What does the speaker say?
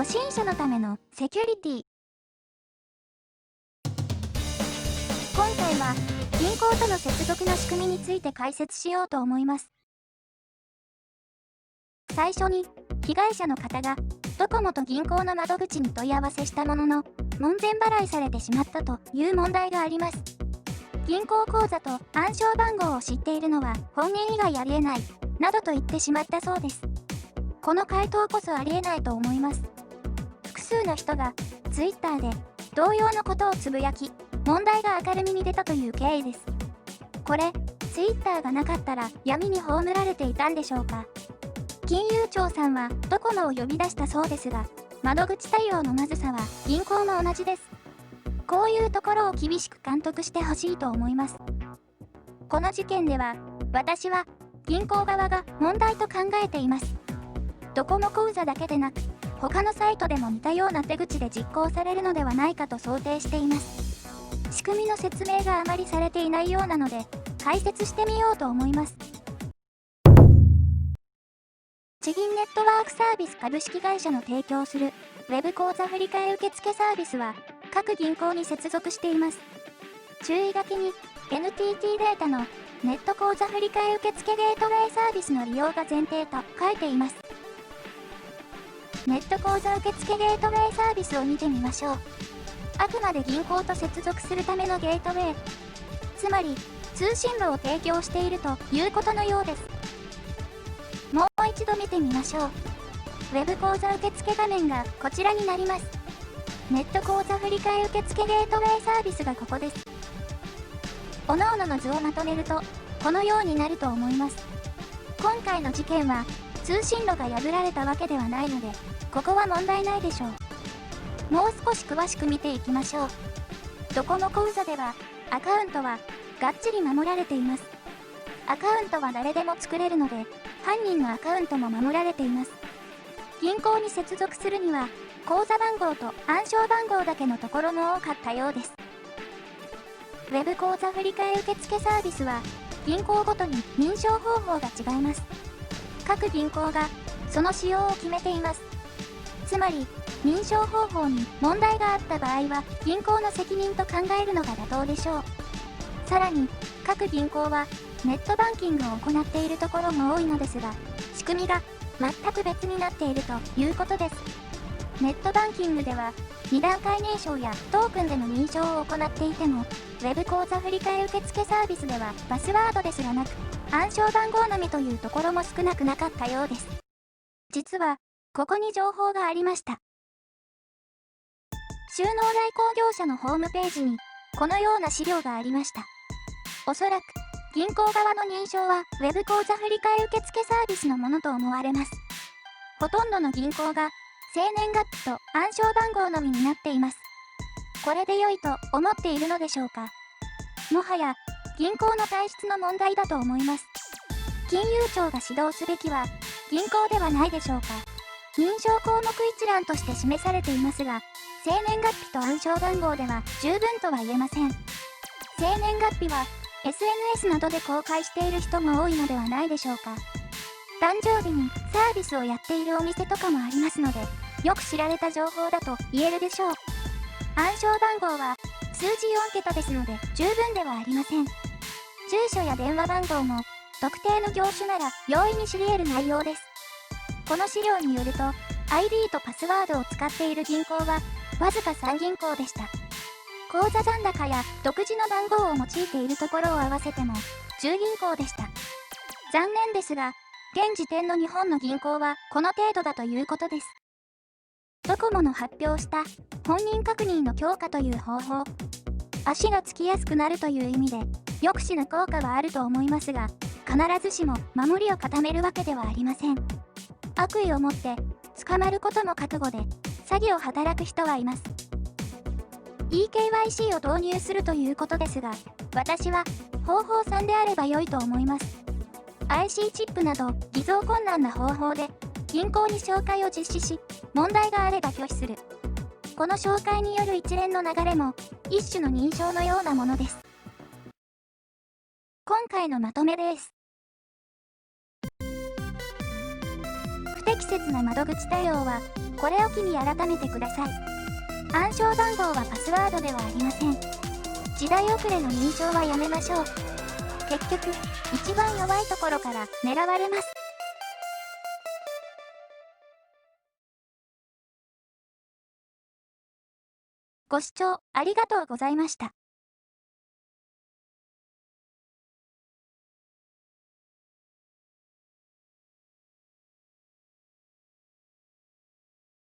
初心者のためのセキュリティ。今回は銀行との接続の仕組みについて解説しようと思います。最初に被害者の方がドコモと銀行の窓口に問い合わせしたものの門前払いされてしまったという問題があります。銀行口座と暗証番号を知っているのは本人以外ありえないなどと言ってしまったそうです。この回答こそありえないと思います。複数の人が Twitter で同様のことをつぶやき、問題が明るみに出たという経緯です。これ、Twitter がなかったら闇に葬られていたんでしょうか。金融庁さんはドコモを呼び出したそうですが、窓口対応のまずさは銀行も同じです。こういうところを厳しく監督してほしいと思います。この事件では、私は銀行側が問題と考えています。ドコモ口座だけでなく、他のサイトでも似たような手口で実行されるのではないかと想定しています。仕組みの説明があまりされていないようなので、解説してみようと思います。地銀ネットワークサービス株式会社の提供する Web 口座振替受付サービスは各銀行に接続しています。注意書きに NTT データのネット口座振替受付ゲートウェイサービスの利用が前提と書いています。ネット口座受付ゲートウェイサービスを見てみましょう。あくまで銀行と接続するためのゲートウェイ、つまり通信路を提供しているということのようです。もう一度見てみましょう。Web 口座受付画面がこちらになります。ネット口座振替受付ゲートウェイサービスがここです。各々の図をまとめるとこのようになると思います。今回の事件は通信路が破られたわけではないので、ここは問題ないでしょう。もう少し詳しく見ていきましょう。ドコモ口座ではアカウントはがっちり守られています。アカウントは誰でも作れるので、犯人のアカウントも守られています。銀行に接続するには口座番号と暗証番号だけのところも多かったようです。Web 口座振替受付サービスは銀行ごとに認証方法が違います。各銀行がその仕様を決めています。つまり認証方法に問題があった場合は銀行の責任と考えるのが妥当でしょう。さらに各銀行はネットバンキングを行っているところも多いのですが、仕組みが全く別になっているということです。ネットバンキングでは2段階認証やトークンでの認証を行っていても、Web 口座振替受付サービスではパスワードですらなく、暗証番号のみというところも少なくなかったようです。実はここに情報がありました。収納代行業者のホームページにこのような資料がありました。おそらく銀行側の認証は Web 口座振替受付サービスのものと思われます。ほとんどの銀行が生年月日と暗証番号のみになっています。これで良いと思っているのでしょうか。もはや銀行の体質の問題だと思います。金融庁が指導すべきは銀行ではないでしょうか。認証項目一覧として示されていますが、生年月日と暗証番号では十分とは言えません。生年月日は SNS などで公開している人も多いのではないでしょうか。誕生日にサービスをやっているお店とかもありますので、よく知られた情報だと言えるでしょう。暗証番号は数字4桁ですので十分ではありません。住所や電話番号も特定の業種なら容易に知り得る内容です。この資料によると ID とパスワードを使っている銀行はわずか3銀行でした。口座残高や独自の番号を用いているところを合わせても10銀行でした。残念ですが、現時点の日本の銀行はこの程度だということです。ドコモの発表した本人確認の強化という方法、足がつきやすくなるという意味で抑止の効果はあると思いますが、必ずしも守りを固めるわけではありません。悪意を持って捕まることも覚悟で詐欺を働く人はいます。eKYC を導入するということですが、私は方法3であれば良いと思います。IC チップなど偽造困難な方法で銀行に照会を実施し、問題があれば拒否する。この照会による一連の流れも一種の認証のようなものです。今回のまとめです。不適切な窓口対応は、これを機に改めてください。暗証番号はパスワードではありません。時代遅れの認証はやめましょう。結局、一番弱いところから狙われます。ご視聴ありがとうございました。